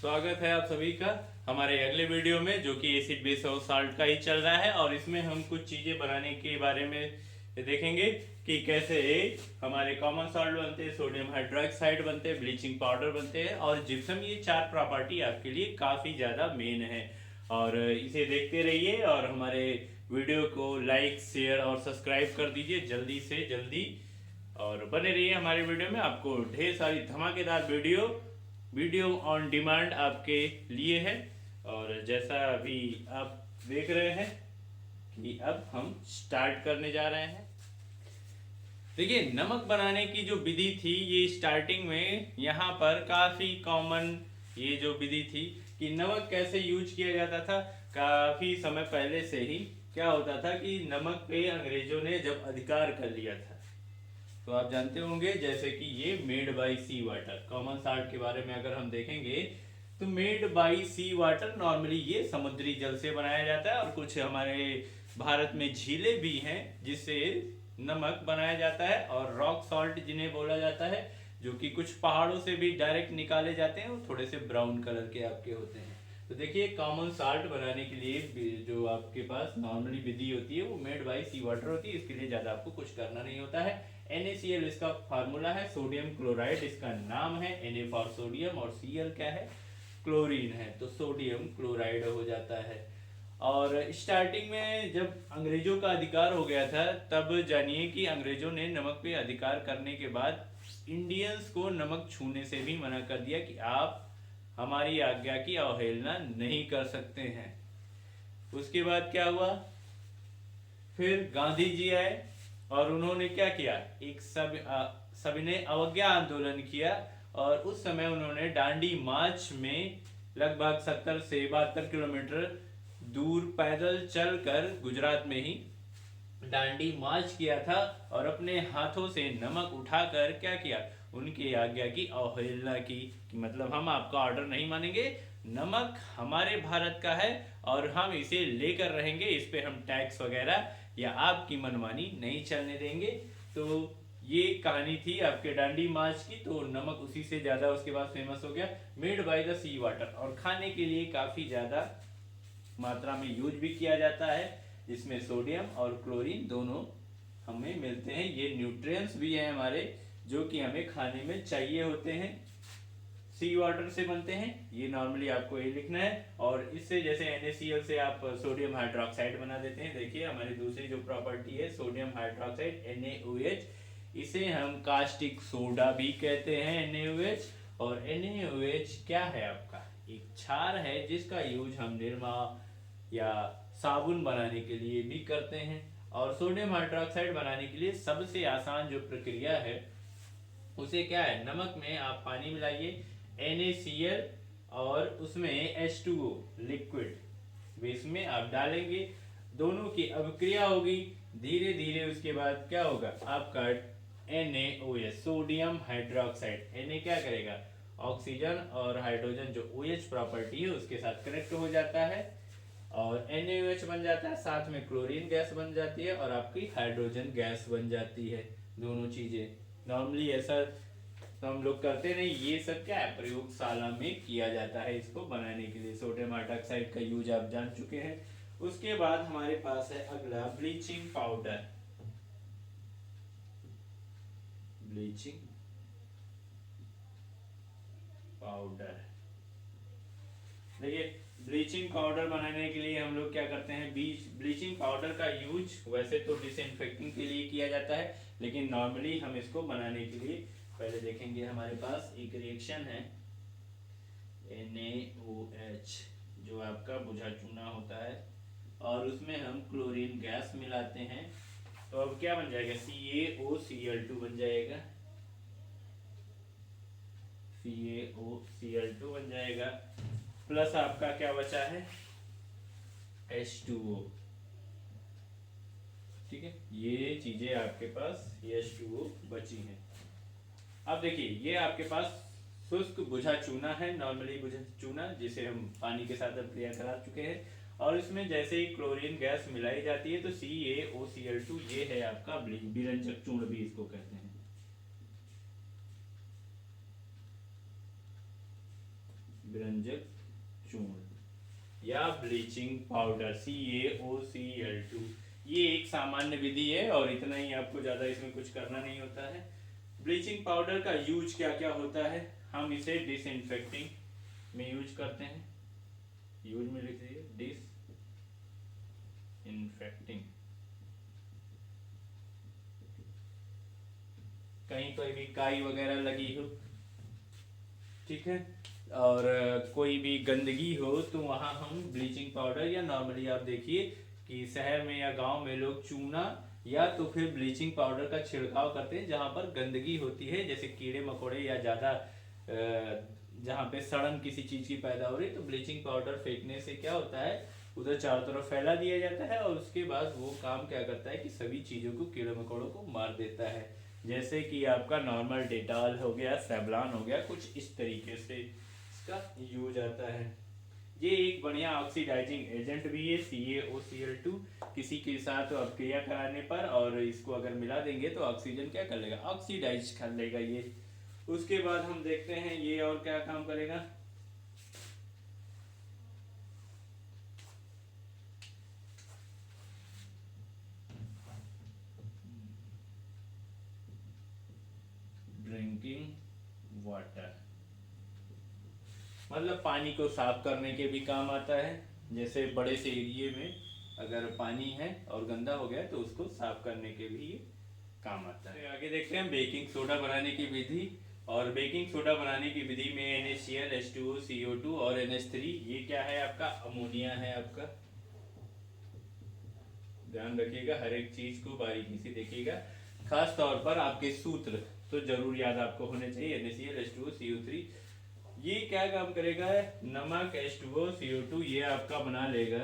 स्वागत है आप सभी का हमारे अगले वीडियो में, जो कि एसिड बेस और साल्ट का ही चल रहा है। और इसमें हम कुछ चीज़ें बनाने के बारे में देखेंगे कि कैसे हमारे कॉमन सॉल्ट बनते हैं, सोडियम हाइड्रोक्साइड बनते हैं, ब्लीचिंग पाउडर बनते हैं और जिप्सम। ये चार प्रॉपर्टी आपके लिए काफ़ी ज़्यादा मेन है और इसे देखते रहिए और हमारे वीडियो को लाइक, शेयर और सब्सक्राइब कर दीजिए जल्दी से जल्दी। और बने रहिए हमारे वीडियो में, आपको ढेर सारी धमाकेदार वीडियो ऑन डिमांड आपके लिए है। और जैसा अभी आप देख रहे हैं कि अब हम स्टार्ट करने जा रहे हैं। देखिए, नमक बनाने की जो विधि थी, ये स्टार्टिंग में यहाँ पर काफ़ी कॉमन ये जो विधि थी कि नमक कैसे यूज किया जाता था। काफ़ी समय पहले से ही क्या होता था कि नमक पे अंग्रेजों ने जब अधिकार कर लिया था, तो आप जानते होंगे जैसे कि ये made by sea water, common salt के बारे में अगर हम देखेंगे तो made by sea water normally ये समुद्री जल से बनाया जाता है और कुछ हमारे भारत में झीलें भी हैं जिससे नमक बनाया जाता है। और रॉक सॉल्ट जिन्हें बोला जाता है, जो कि कुछ पहाड़ों से भी डायरेक्ट निकाले जाते हैं, वो थोड़े से ब्राउन कलर के आपके होते हैं। तो देखिए, कॉमन साल्ट बनाने के लिए जो आपके पास नॉर्मली विधि होती है वो मेड बाई सी वाटर होती है। इसके लिए ज़्यादा आपको कुछ करना नहीं होता है। NaCl इसका फार्मूला है, सोडियम क्लोराइड इसका नाम है, Na फॉर सोडियम और Cl क्या है, क्लोरीन है, तो सोडियम क्लोराइड हो जाता है। और स्टार्टिंग में जब अंग्रेजों का अधिकार हो गया था, तब जानिए कि अंग्रेजों ने नमक पे अधिकार करने के बाद इंडियंस को नमक छूने से भी मना कर दिया कि आप हमारी आज्ञा की अवहेलना नहीं कर सकते हैं। उसके बाद क्या हुआ, फिर गांधी जी आए और उन्होंने क्या किया, एक सविनय अवज्ञा आंदोलन किया। और उस समय उन्होंने डांडी मार्च में लगभग 70 से 72 किलोमीटर दूर पैदल चलकर गुजरात में ही डांडी मार्च किया था और अपने हाथों से नमक उठाकर क्या किया, उनकी आज्ञा की अवहेलना की कि मतलब हम आपका ऑर्डर नहीं मानेंगे, नमक हमारे भारत का है और हम इसे लेकर रहेंगे, इस पे हम टैक्स वगैरह या आपकी मनमानी नहीं चलने देंगे। तो ये कहानी थी आपके डांडी मार्च की। तो नमक उसी से ज्यादा उसके बाद फेमस हो गया, made by the sea water, और खाने के लिए काफी ज्यादा मात्रा में यूज भी किया जाता है, जिसमें सोडियम और क्लोरीन दोनों हमें मिलते हैं। ये न्यूट्रिएंट्स भी हैं हमारे, जो कि हमें खाने में चाहिए होते हैं। सी वाटर से बनते हैं, ये नॉर्मली आपको ये लिखना है। और इससे जैसे NaCl से आप सोडियम हाइड्रोक्साइड बना देते हैं। देखिए, हमारी दूसरी जो प्रॉपर्टी है सोडियम हाइड्रोक्साइड NaOH, इसे हम कास्टिक सोडा भी कहते हैं, NaOH। और NaOH क्या है, आपका एक क्षार है जिसका यूज हम निरमा या साबुन बनाने के लिए भी करते हैं। और सोडियम हाइड्रोक्साइड बनाने के लिए सबसे आसान जो प्रक्रिया है उसे क्या है, नमक में आप पानी मिलाइए, NaCl और उसमें H2O लिक्विड बेस में आप डालेंगे, दोनों की अभिक्रिया होगी, धीरे धीरे उसके बाद क्या होगा आपका NaOH सोडियम हाइड्रोक्साइड। Na क्या करेगा, ऑक्सीजन और हाइड्रोजन जो OH प्रॉपर्टी है उसके साथ कनेक्ट हो जाता है और NaOH बन जाता है, साथ में क्लोरीन गैस बन जाती है और आपकी हाइड्रोजन गैस बन जाती है। दोनों चीजें नॉर्मली ऐसा तो हम लोग करते नहीं, ये सब क्या है प्रयोगशाला में किया जाता है इसको बनाने के लिए। सोडियम हाइड्रोक्साइड का यूज आप जान चुके हैं। उसके बाद हमारे पास है अगला ब्लीचिंग पाउडर। ब्लीचिंग पाउडर, देखिए, ब्लीचिंग पाउडर बनाने के लिए हम लोग क्या करते हैं, ब्लीचिंग पाउडर का यूज वैसे तो डिसइंफेक्टिंग के लिए किया जाता है, लेकिन नॉर्मली हम इसको बनाने के लिए पहले देखेंगे हमारे पास एक रिएक्शन है NaOH, जो आपका बुझा चूना होता है और उसमें हम क्लोरीन गैस मिलाते हैं। तो अब क्या बन जाएगा, CaOCl2 बन जाएगा, CaOCl2 बन जाएगा, प्लस आपका क्या बचा है H2O। ठीक है, ये चीजें आपके पास H2O बची हैं। अब देखिए, ये आपके पास शुष्क बुझा चूना है, नॉर्मली बुझा चूना जिसे हम पानी के साथ अब क्रिया करा चुके हैं। और इसमें जैसे ही क्लोरीन गैस मिलाई जाती है तो CaOCl2 ये है आपका विरंजक चूर्ण भी इसको कहते हैं, व्यंजक चूर्ण या ब्लीचिंग पाउडर CaOCl2। ये एक सामान्य विधि है और इतना ही, आपको ज़्यादा इसमें कुछ करना नहीं होता है। ब्लीचिंग पाउडर का यूज क्या क्या होता है, हम इसे डिसइंफेक्टिंग में यूज करते हैं। यूज में लिख दीजिए डिसइंफेक्टिंग। कहीं कोई भी काई वगैरह लगी हो, ठीक है, और कोई भी गंदगी हो तो वहाँ हम ब्लीचिंग पाउडर, या नॉर्मली आप देखिए कि शहर में या गांव में लोग चूना या तो फिर ब्लीचिंग पाउडर का छिड़काव करते हैं जहाँ पर गंदगी होती है, जैसे कीड़े मकोड़े या ज़्यादा जहाँ पे सड़न किसी चीज़ की पैदा हो रही है, तो ब्लीचिंग पाउडर फेंकने से क्या होता है, उधर चारों तरफ फैला दिया जाता है और उसके बाद वो काम क्या करता है कि सभी चीज़ों को, कीड़े मकोड़ों को मार देता है। जैसे कि आपका नॉर्मल डेटॉल हो गया, सेवलॉन हो गया, कुछ इस तरीके से इसका यूज आता है। ये एक बढ़िया ऑक्सीडाइजिंग एजेंट भी है CaOCl2। किसी के साथ क्रिया कराने पर और इसको अगर मिला देंगे तो ऑक्सीजन क्या कर लेगा, ऑक्सीडाइज कर लेगा ये। उसके बाद हम देखते हैं ये और क्या काम करेगा। ड्रिंकिंग वाटर मतलब पानी को साफ करने के भी काम आता है। जैसे बड़े से एरिए में अगर पानी है और गंदा हो गया तो उसको साफ करने के भी ये काम आता है। आगे देखते हैं बेकिंग सोडा बनाने की विधि। और बेकिंग सोडा बनाने की विधि में NaCl, H2O, CO2 और NH3, ये क्या है आपका, अमोनिया है आपका। ध्यान रखिएगा, हर एक चीज को बारीकी से देखिएगा। खास तौर पर आपके सूत्र तो जरूर याद आपको होने चाहिए। NaCl, H2O, CO3, ये क्या काम करेगा, नमक H2O, CO2 ये आपका बना लेगा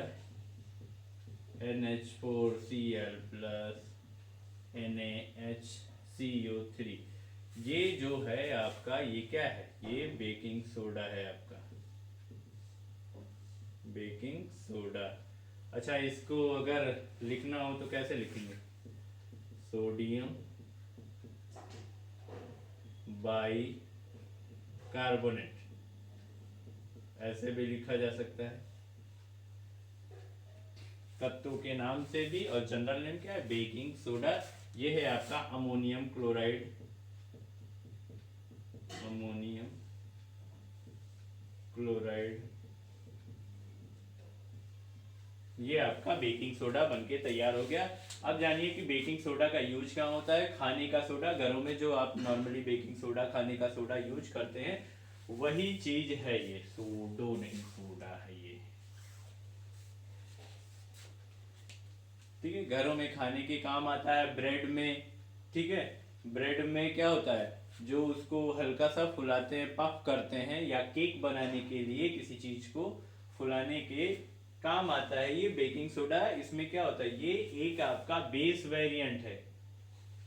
NH4Cl प्लस NaHCO3। ये जो है आपका, ये क्या है, ये बेकिंग सोडा है आपका, बेकिंग सोडा। अच्छा, इसको अगर लिखना हो तो कैसे लिखेंगे, सोडियम बाई कार्बोनेट, ऐसे भी लिखा जा सकता है तत्वों के नाम से भी। और जनरल नेम क्या है, बेकिंग सोडा। ये है आपका अमोनियम क्लोराइड, अमोनियम क्लोराइड, ये आपका बेकिंग सोडा बनके तैयार हो गया। अब जानिए कि बेकिंग सोडा का यूज क्या होता है। खाने का सोडा, घरों में जो आप नॉर्मली बेकिंग सोडा, खाने का सोडा यूज करते हैं वही चीज है ये, सोडो नहीं, सोडा है ये, ठीक है। घरों में खाने के काम आता है, ब्रेड में, ठीक है। ब्रेड में क्या होता है, जो उसको हल्का सा फुलाते हैं, पफ करते हैं, या केक बनाने के लिए किसी चीज को फुलाने के काम आता है ये बेकिंग सोडा। इसमें क्या होता है, ये एक आपका बेस वेरिएंट है।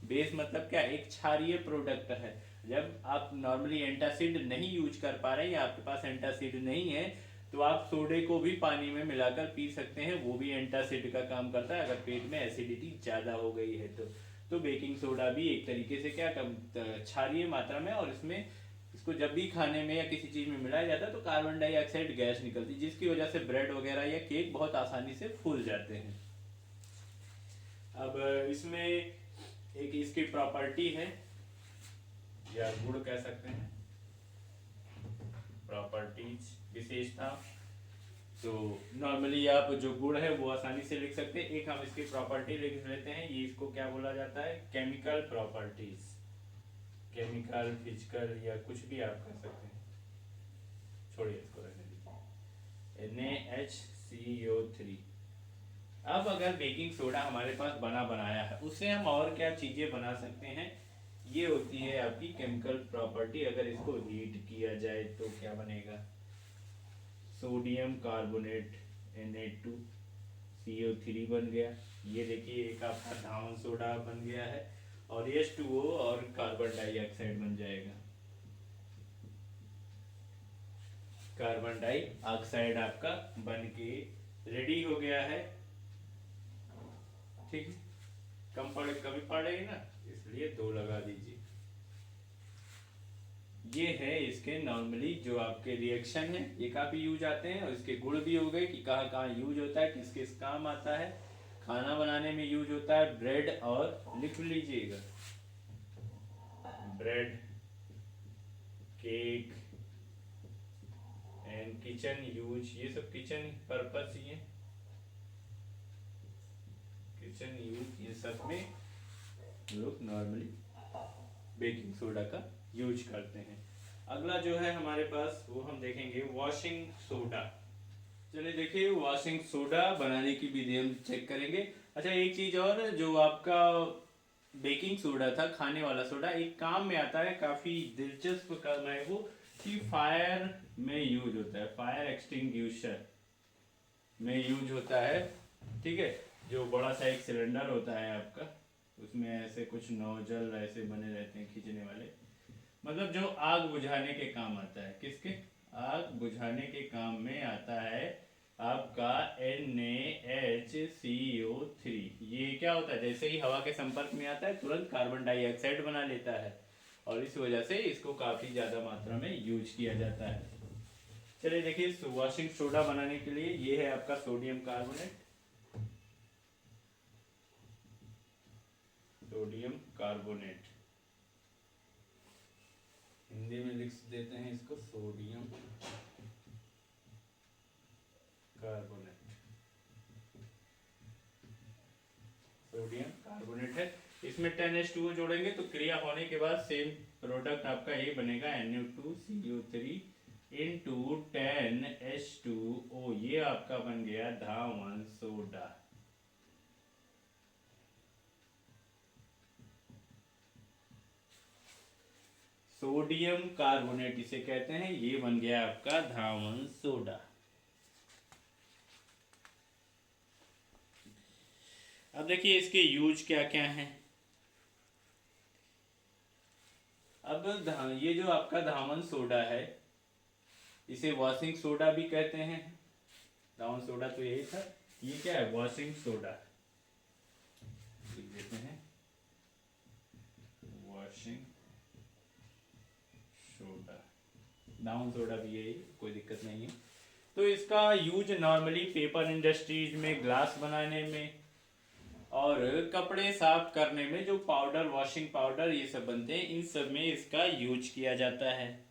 बेस मतलब क्या, एक क्षारीय प्रोडक्ट है। जब आप नॉर्मली एंटासिड नहीं यूज कर पा रहे हैं या आपके पास एंटासिड नहीं है, तो आप सोडे को भी पानी में मिलाकर पी सकते हैं, वो भी एंटासिड का काम करता है अगर पेट में एसिडिटी ज्यादा हो गई है तो बेकिंग सोडा भी एक तरीके से क्या, क्षारीय मात्रा में, और इसमें इसको जब भी खाने में या किसी चीज में मिलाया जाता है तो कार्बन डाइऑक्साइड गैस निकलती है, जिसकी वजह से ब्रेड वगैरह या केक बहुत आसानी से फूल जाते हैं। अब इसमें एक इसकी प्रॉपर्टी है, या गुण कह सकते हैं, प्रॉपर्टीज, विशेषता। तो नॉर्मली आप जो गुण है वो आसानी से लिख सकते हैं। एक हम इसकी प्रॉपर्टी लिख लेते हैं, ये इसको क्या बोला जाता है, केमिकल प्रॉपर्टीज, केमिकल, फिजिकल, या कुछ भी आप कर सकते हैं, छोड़िए इसको रहने दीजिए। NaHCO3। अब अगर बेकिंग सोडा हमारे पास बना बनाया है, उससे हम और क्या चीजें बना सकते हैं, ये होती है आपकी केमिकल प्रॉपर्टी। अगर इसको हीट किया जाए तो क्या बनेगा, सोडियम कार्बोनेट Na2CO3 बन गया। ये देखिए एक आपका धावन सोडा बन गया है, और H2O और कार्बन डाइऑक्साइड बन जाएगा, कार्बन डाइऑक्साइड आपका बन के रेडी हो गया है, ठीक है। कम पड़े, कभी पड़ेगी ना, इसलिए 2 लगा दीजिए। ये है इसके नॉर्मली जो आपके रिएक्शन है, ये काफ़ी यूज आते हैं। और इसके गुण भी हो गए कि कहाँ कहाँ यूज होता है, किस किस काम आता है। खाना बनाने में यूज होता है, ब्रेड, और लिख लीजिएगा bread, cake and kitchen use, ये सब किचन पर्पस, ये किचन यूज, ये सब में लोग नॉर्मली बेकिंग सोडा का यूज करते हैं। अगला जो है हमारे पास वो हम देखेंगे वॉशिंग सोडा। चलिए देखिए, वॉशिंग सोडा बनाने की विधि हम चेक करेंगे। अच्छा, एक चीज और, जो आपका बेकिंग सोडा था, खाने वाला सोडा, एक काम में आता है, काफी दिलचस्प काम है वो, कि फायर में यूज होता है, फायर एक्सटिंग्विशर में यूज होता है। ठीक है, जो बड़ा सा एक सिलेंडर होता है आपका, उसमें ऐसे कुछ नोजल ऐसे बने रहते हैं खींचने वाले, मतलब जो आग बुझाने के काम आता है। किसके? आग बुझाने के काम में आता है आपका NaHCO3। ये क्या होता है, जैसे ही हवा के संपर्क में आता है तुरंत कार्बन डाइऑक्साइड बना लेता है, और इस वजह से इसको काफ़ी ज़्यादा मात्रा में यूज किया जाता है। चलिए देखिए, वॉशिंग सोडा बनाने के लिए ये है आपका sodium carbonate, sodium carbonate, Hindi में लिख देते हैं इसको सोडियम कार्बोनेट, सोडियम कार्बोनेट है। इसमें 10H2O जोड़ेंगे तो क्रिया होने के बाद सेम प्रोडक्ट आपका ये बनेगा, NO2CO3 इंटू 10H2O, ये आपका बन गया धावन सोडा। सोडियम कार्बोनेट इसे कहते हैं, ये बन गया आपका धावन सोडा। अब देखिए इसके यूज क्या क्या हैं। अब ये जो आपका धावन सोडा है, इसे वॉशिंग सोडा भी कहते हैं। धावन सोडा तो यही था, ये क्या है, वॉशिंग सोडा, लिख देते हैं वॉशिंग सोडा, धावन सोडा भी यही, कोई दिक्कत नहीं है। तो इसका यूज नॉर्मली पेपर इंडस्ट्रीज में, ग्लास बनाने में, और कपड़े साफ करने में, जो पाउडर, वॉशिंग पाउडर ये सब बनते हैं, इन सब में इसका यूज किया जाता है।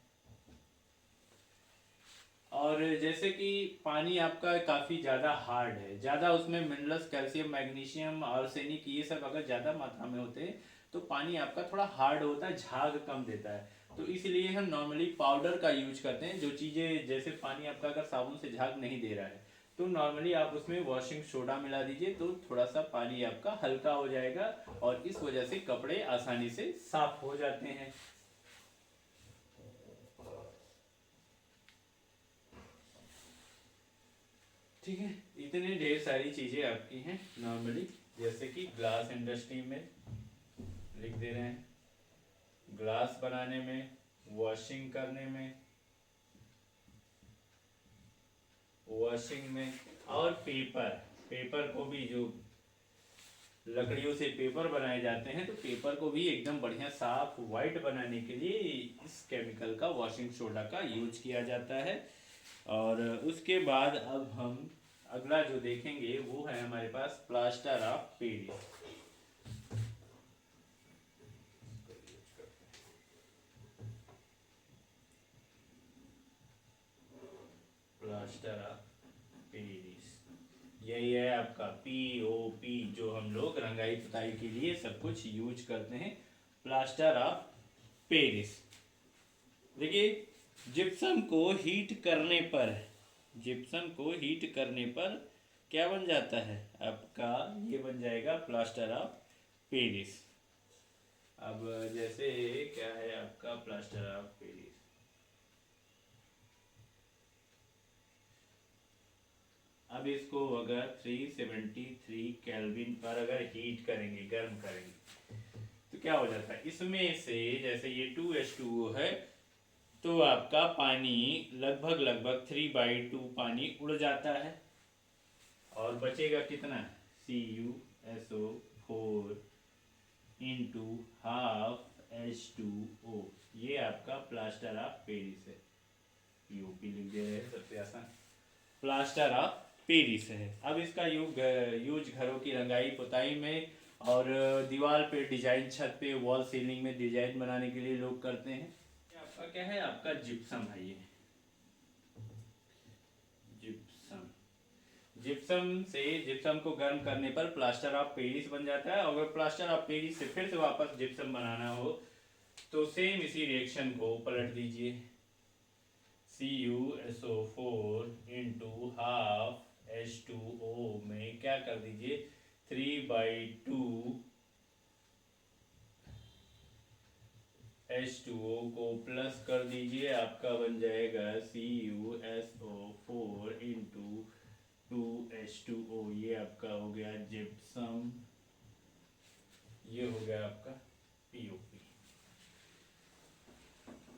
और जैसे कि पानी आपका काफ़ी ज़्यादा हार्ड है, ज़्यादा उसमें मिनरल्स, कैल्शियम, मैग्नीशियम, आर्सेनिक, ये सब अगर ज़्यादा मात्रा में होते हैं तो पानी आपका थोड़ा हार्ड होता है, झाग कम देता है। तो इसलिए हम नॉर्मली पाउडर का यूज करते हैं। जो चीज़ें, जैसे पानी आपका अगर साबुन से झाग नहीं दे रहा है तो नॉर्मली आप उसमें वॉशिंग सोडा मिला दीजिए, तो थोड़ा सा पानी आपका हल्का हो जाएगा, और इस वजह से कपड़े आसानी से साफ हो जाते हैं। ठीक है, इतने ढेर सारी चीज़ें आपकी हैं नॉर्मली, जैसे कि ग्लास इंडस्ट्री में लिख दे रहे हैं, ग्लास बनाने में, वॉशिंग करने में, वॉशिंग में, और पेपर, पेपर को भी, जो लकड़ियों से पेपर बनाए जाते हैं, तो पेपर को भी एकदम बढ़िया साफ वाइट बनाने के लिए इस केमिकल का, वॉशिंग सोडा का यूज किया जाता है। और उसके बाद अब हम अगला जो देखेंगे वो है हमारे पास plaster of Paris. Plaster of Paris, यही है आपका POP, जो हम लोग रंगाई पुताई के लिए सब कुछ यूज करते हैं, प्लास्टर ऑफ पेरिस। देखिए, जिप्सम को हीट करने पर, जिप्सम को हीट करने पर क्या बन जाता है आपका, ये बन जाएगा प्लास्टर ऑफ पेरिस। अब जैसे क्या है आपका प्लास्टर ऑफ पेरिस, अब इसको अगर 373 केल्विन पर अगर हीट करेंगे, गर्म करेंगे, तो क्या हो जाता है, इसमें से जैसे ये 2H2O है, तो आपका पानी लगभग लगभग 3/2 पानी उड़ जाता है, और बचेगा कितना, CuSO4 इंटू हाफ H2O, ये आपका प्लास्टर ऑफ पेरिस है। यूपी लिख दे रहे हैं, सबसे आसान प्लास्टर ऑफ पेरिस है। अब इसका यूज घरों की रंगाई पुताई में और दीवार पे डिजाइन, छत पे वॉल सीलिंग में डिजाइन बनाने के लिए लोग करते हैं। आपका क्या है, आपका जिप्सम है। ये जिप्सम को गर्म करने पर प्लास्टर ऑफ पेरिस बन जाता है। अगर प्लास्टर ऑफ पेरिस से फिर से वापस जिप्सम बनाना हो तो सेम इसी रिएक्शन को पलट दीजिए। CuSO4 इंटू हाफ H2O में क्या कर दीजिए, 3/2 H2O को प्लस कर दीजिए, आपका बन जाएगा CuSO4 इंटू 2H2O। ये आपका हो गया जिप्सम, ये हो गया आपका POP।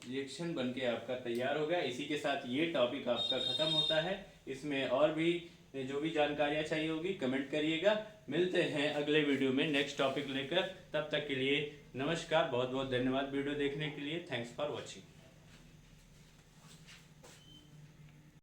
रिएक्शन बनके आपका तैयार हो गया। इसी के साथ ये टॉपिक आपका खत्म होता है। इसमें और भी जो भी जानकारियाँ चाहिए होगी कमेंट करिएगा। मिलते हैं अगले वीडियो में नेक्स्ट टॉपिक लेकर। तब तक के लिए नमस्कार, बहुत बहुत धन्यवाद वीडियो देखने के लिए। Thanks for watching.